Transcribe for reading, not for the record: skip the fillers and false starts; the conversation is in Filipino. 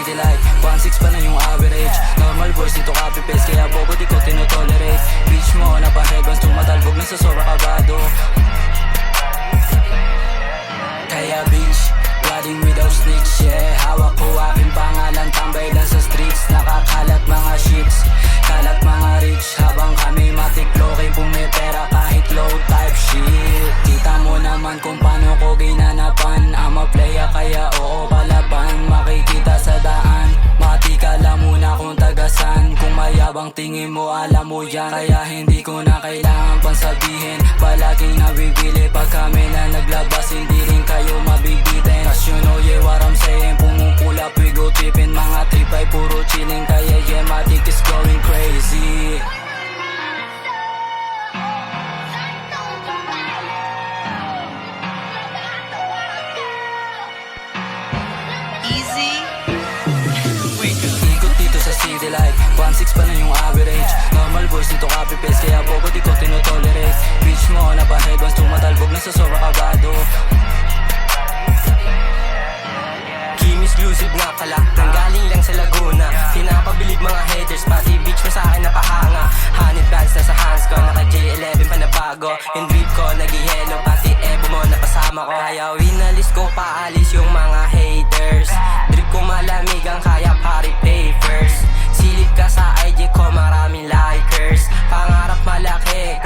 city like 1.6 pa na yung average. Normal boys dito copy paste, kaya bobo di ko tinotolerate. Bitch mo napaheavens, tumatalbog na sa sobra kabado. Kaya bitch, riding without snitch, yeah. Hawak ko aking pangalan, tambay lang sa streets. Nakakalat mga shits, kalat mga rich. Habang kami matiklokin, pumipera kahit low type shit. Kita mo naman kung paano ko ginanapan. I'm a player kaya oo palaban. Makikita sa daan, matikala muna kung tagasan. Kung mayabang tingin mo alam mo yan, kaya hindi ko na kailangan pang sabihin. Palaging nabibili pag kami na naglabas, hindi rin kayo mabibitin. Cause you know yeah what I'm saying, pumupulap we go trippin'. Mga trip ay puro chilling, kaya yeah matik is going crazy. Easy. Ikot dito sa city like 1.6 pa na yung average. Normal boys dito copy paste, kaya bobo di ko tinotolerate. Bitch mo napaheavens, tumatalbog na sa sobra kabado. Kim exclusive nga pala, nanggaling lang sa Laguna. Pinapabilib mga haters, pati bitch mo sa'kin napahanga. 100 bands na sa hands ko, naka J11 pa na bago. Yung drip ko nag-yellow, pati Evo mo napasama ko. Kaya winalis ko paalis yung mga haters. Drip ko malamig ang kaya pari pay first. Silip ka sa IG ko maraming likers. Pangarap malaki,